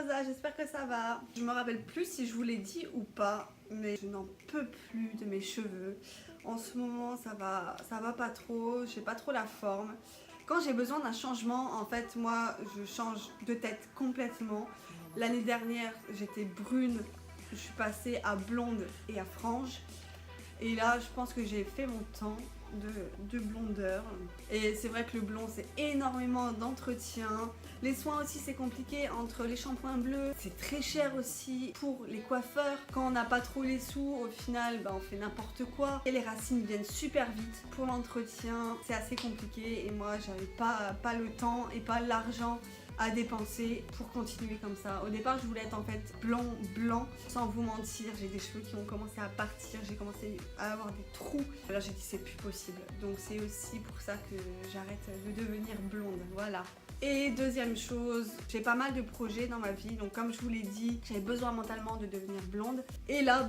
Rosa, j'espère que ça va. Je me rappelle plus si je vous l'ai dit ou pas, mais je n'en peux plus de mes cheveux. En ce moment, ça va pas trop, j'ai pas trop la forme. Quand j'ai besoin d'un changement, en fait, moi, je change de tête complètement. L'année dernière, j'étais brune, je suis passée à blonde et à frange. Et là, je pense que j'ai fait mon temps de blondeur. Et c'est vrai que le blond, c'est énormément d'entretien. Les soins aussi, c'est compliqué entre les shampoings bleus. C'est très cher aussi pour les coiffeurs. Quand on n'a pas trop les sous, au final, on fait n'importe quoi. Et les racines viennent super vite. Pour l'entretien, c'est assez compliqué. Et moi, j'avais pas le temps et pas l'argent à dépenser pour continuer comme ça. Au départ, je voulais être en fait blanc, sans vous mentir. J'ai des cheveux qui ont commencé à partir, j'ai commencé à avoir des trous. Là, j'ai dit c'est plus possible. Donc c'est aussi pour ça que j'arrête de devenir blonde, voilà. Et deuxième chose, j'ai pas mal de projets dans ma vie, donc comme je vous l'ai dit, j'avais besoin mentalement de devenir blonde. Et là,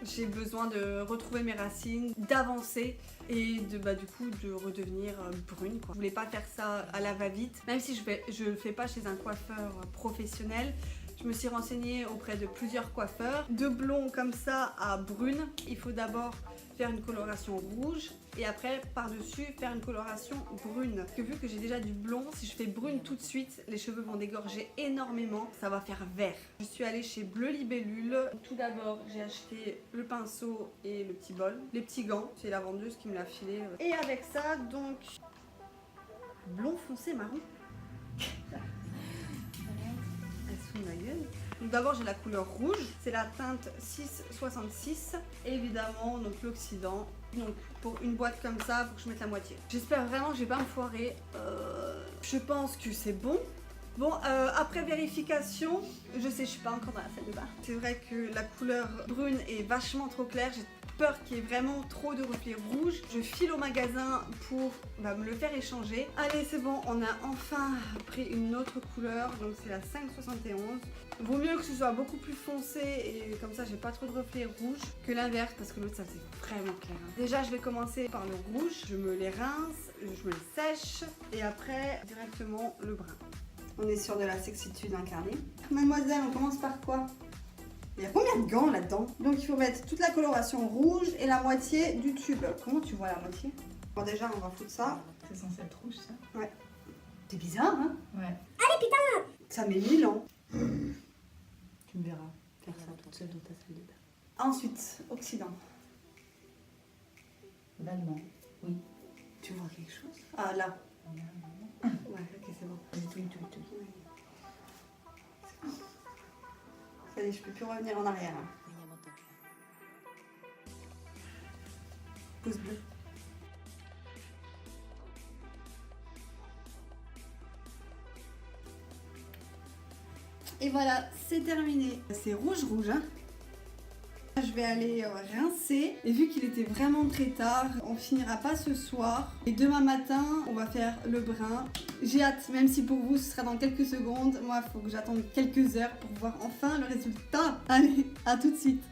j'ai besoin de retrouver mes racines, d'avancer et du coup de redevenir brune, quoi. Je voulais pas faire ça à la va-vite, même si je le fais pas chez un coiffeur professionnel. Je me suis renseignée auprès de plusieurs coiffeurs. De blond comme ça à brune, il faut d'abord faire une coloration rouge et après par-dessus faire une coloration brune. Parce que vu que j'ai déjà du blond, si je fais brune tout de suite, les cheveux vont dégorger énormément, ça va faire vert. Je suis allée chez Bleu Libellule. Tout d'abord, j'ai acheté le pinceau et le petit bol, les petits gants, c'est la vendeuse qui me l'a filé. Et avec ça, donc, blond foncé marron. Elle se fout de ma gueule. Donc d'abord j'ai la couleur rouge, c'est la teinte 666 et évidemment donc l'oxydant. Donc pour une boîte comme ça, il faut que je mette la moitié. J'espère vraiment que je vais pas me foirer. Je pense que c'est bon. Bon, après vérification, je sais, je suis pas encore dans la salle de bain. C'est vrai que la couleur brune est vachement trop claire. J'ai peur qu'il y ait vraiment trop de reflets rouges. Je file au magasin pour me le faire échanger. Allez, c'est bon, on a enfin pris une autre couleur. Donc c'est la 571. Vaut mieux que ce soit beaucoup plus foncé et comme ça j'ai pas trop de reflets rouges que l'inverse parce que l'autre ça faisait vraiment clair. Déjà je vais commencer par le rouge. Je me les rince, je me les sèche et après directement le brun. On est sur de la sexitude incarnée. Mademoiselle, on commence par quoi? Il y a combien de gants là-dedans? Donc il faut mettre toute la coloration rouge et la moitié du tube. Comment tu vois la moitié? Bon déjà on va foutre ça. C'est censé être rouge ça? Ouais. C'est bizarre hein? Ouais. Allez putain! Ça met 1000 ans. Tu me verras faire ça toute seule dans ta salle de bain. Ensuite, oxydant. L'allemand, oui. Tu vois quelque chose? Ah là. Ouais, ok c'est bon. Oui. Ça y est, je peux plus revenir en arrière. Pouce bleu. Et voilà, c'est terminé. C'est rouge hein. Je vais aller rincer. Et vu qu'il était vraiment très tard, on finira pas ce soir. Et demain matin, on va faire le brun. J'ai hâte, même si pour vous ce sera dans quelques secondes. Moi, il faut que j'attende quelques heures pour voir enfin le résultat. Allez, à tout de suite.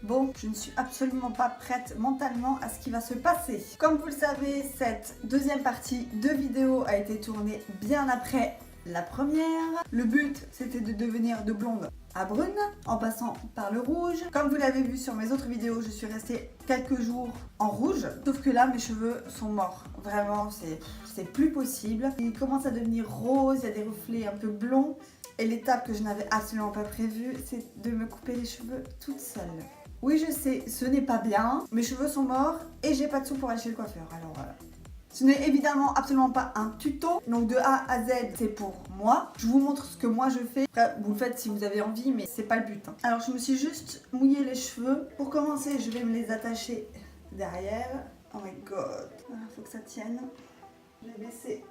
Bon, je ne suis absolument pas prête mentalement à ce qui va se passer. Comme vous le savez, cette deuxième partie de vidéo a été tournée bien après la première. Le but, c'était de devenir de blonde à brune en passant par le rouge. Comme vous l'avez vu sur mes autres vidéos, je suis restée quelques jours en rouge. Sauf que là, mes cheveux sont morts. Vraiment, c'est plus possible. Ils commencent à devenir roses, il y a des reflets un peu blonds. Et l'étape que je n'avais absolument pas prévue, c'est de me couper les cheveux toute seule. Oui, je sais, ce n'est pas bien. Mes cheveux sont morts et j'ai pas de sous pour aller chez le coiffeur. Alors voilà. Ce n'est évidemment absolument pas un tuto, donc de A à Z c'est pour moi. Je vous montre ce que moi je fais. Après, vous le faites si vous avez envie, mais c'est pas le but. Alors je me suis juste mouillé les cheveux. Pour commencer, je vais me les attacher derrière. Oh my god, faut que ça tienne. Je vais baisser.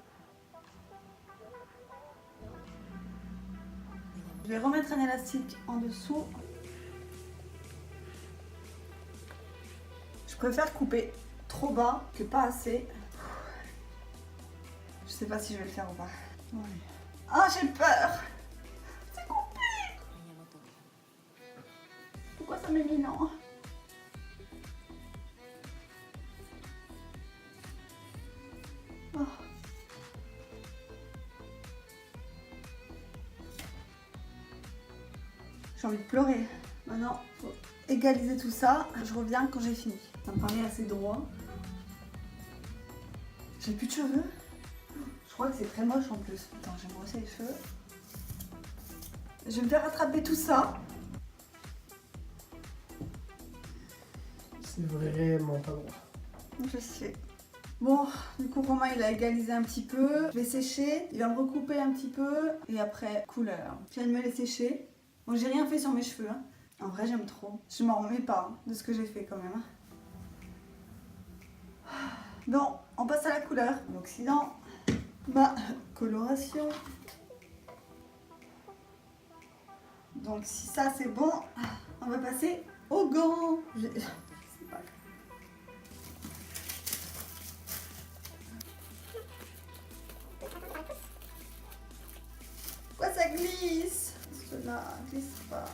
Je vais remettre un élastique en dessous. Je préfère couper trop bas que pas assez. Je sais pas si je vais le faire ou pas. Ouais. Ah, j'ai peur. C'est coupé. Pourquoi ça m'est mis non? Oh. J'ai envie de pleurer. Maintenant, faut égaliser tout ça. Je reviens quand j'ai fini. Ça me paraît assez droit. J'ai plus de cheveux. Je crois que c'est très moche en plus. Attends, je vais me brosser les cheveux. Je vais me faire rattraper tout ça. C'est vraiment pas droit. Je sais. Bon, du coup Romain il a égalisé un petit peu. Je vais sécher, il va me recouper un petit peu et après couleur. Je viens de me les sécher. Bon, j'ai rien fait sur mes cheveux. Hein. En vrai j'aime trop. Je m'en remets pas hein, de ce que j'ai fait quand même. Hein. Bon, on passe à la couleur. L'oxydant, ma coloration. Donc si ça c'est bon, on va passer aux gants. C'est pas grave. Pourquoi ça glisse? Cela glisse pas.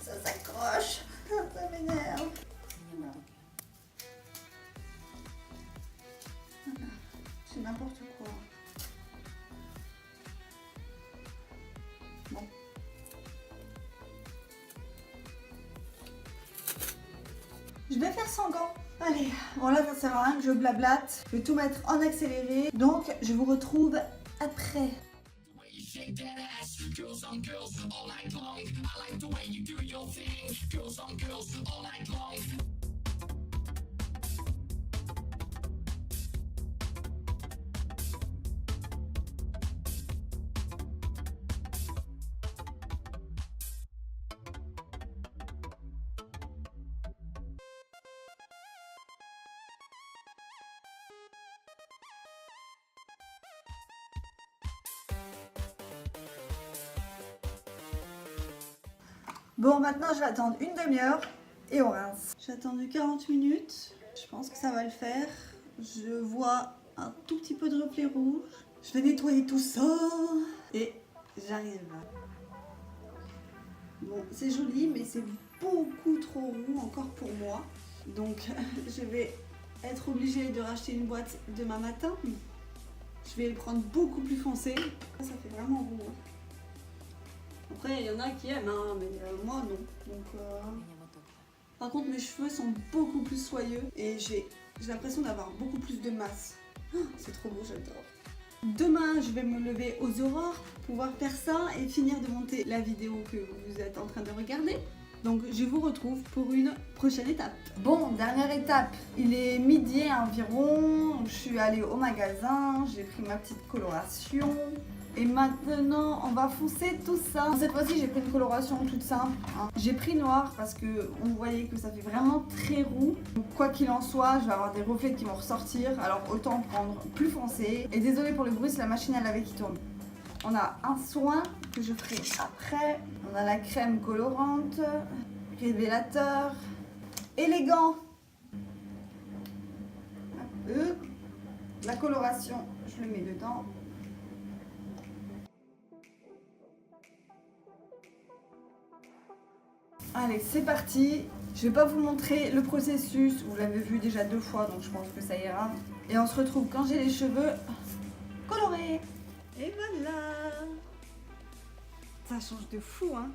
Ça s'accroche. Ça m'énerve. Voilà. C'est n'importe quoi. Bon. Je vais faire sans gants. Allez, bon là ça sert à rien que je blablate. Je vais tout mettre en accéléré. Donc je vous retrouve après. Bon, maintenant je vais attendre une demi-heure et on rince. J'ai attendu 40 minutes. Je pense que ça va le faire. Je vois un tout petit peu de reflet rouge. Je vais nettoyer tout ça et j'arrive. Bon, c'est joli, mais c'est beaucoup trop roux encore pour moi. Donc, je vais être obligée de racheter une boîte demain matin. Je vais le prendre beaucoup plus foncé. Ça fait vraiment roux. Après, il y en a qui aiment, hein, mais moi non. Donc, Par contre, mes cheveux sont beaucoup plus soyeux et j'ai l'impression d'avoir beaucoup plus de masse. Oh, c'est trop beau, j'adore. Demain, je vais me lever aux aurores pour pouvoir faire ça et finir de monter la vidéo que vous êtes en train de regarder. Donc, je vous retrouve pour une prochaine étape. Bon, dernière étape. Il est midi environ. Je suis allée au magasin, j'ai pris ma petite coloration. Et maintenant, on va foncer tout ça. Cette fois-ci, j'ai pris une coloration toute simple. Hein. J'ai pris noir parce que on voyait que ça fait vraiment très roux. Donc, quoi qu'il en soit, je vais avoir des reflets qui vont ressortir. Alors, autant prendre plus foncé. Et désolé pour le bruit, c'est la machine à laver qui tourne. On a un soin que je ferai après. On a la crème colorante, révélateur, élégant. La coloration, je le mets dedans. Allez, c'est parti. Je vais pas vous montrer le processus, vous l'avez vu déjà 2 fois, donc je pense que ça ira. Et on se retrouve quand j'ai les cheveux colorés. Et voilà. Ça change de fou, hein.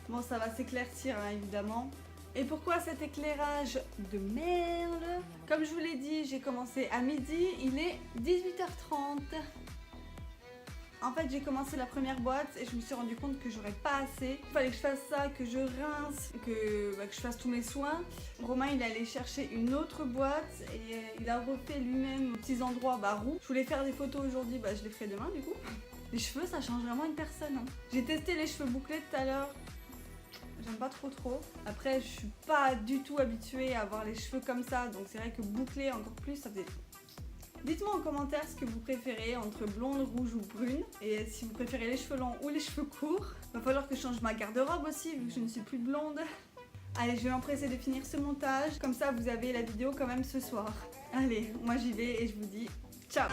Bon, ça va s'éclaircir, hein, évidemment. Et pourquoi cet éclairage de merde? Comme je vous l'ai dit, j'ai commencé à midi, il est 18h30. En fait, j'ai commencé la première boîte et je me suis rendu compte que j'aurais pas assez. Il fallait que je fasse ça, que je rince, que je fasse tous mes soins. Romain, il allait chercher une autre boîte et il a refait lui-même aux petits endroits roux. Je voulais faire des photos aujourd'hui, je les ferai demain du coup. Les cheveux, ça change vraiment une personne. Hein. J'ai testé les cheveux bouclés tout à l'heure. J'aime pas trop. Après, je suis pas du tout habituée à avoir les cheveux comme ça. Donc c'est vrai que bouclés encore plus, ça fait... Dites-moi en commentaire ce que vous préférez entre blonde, rouge ou brune. Et si vous préférez les cheveux longs ou les cheveux courts. Va falloir que je change ma garde-robe aussi vu que je ne suis plus blonde. Allez, je vais m'empresser de finir ce montage. Comme ça, vous avez la vidéo quand même ce soir. Allez, moi j'y vais et je vous dis ciao.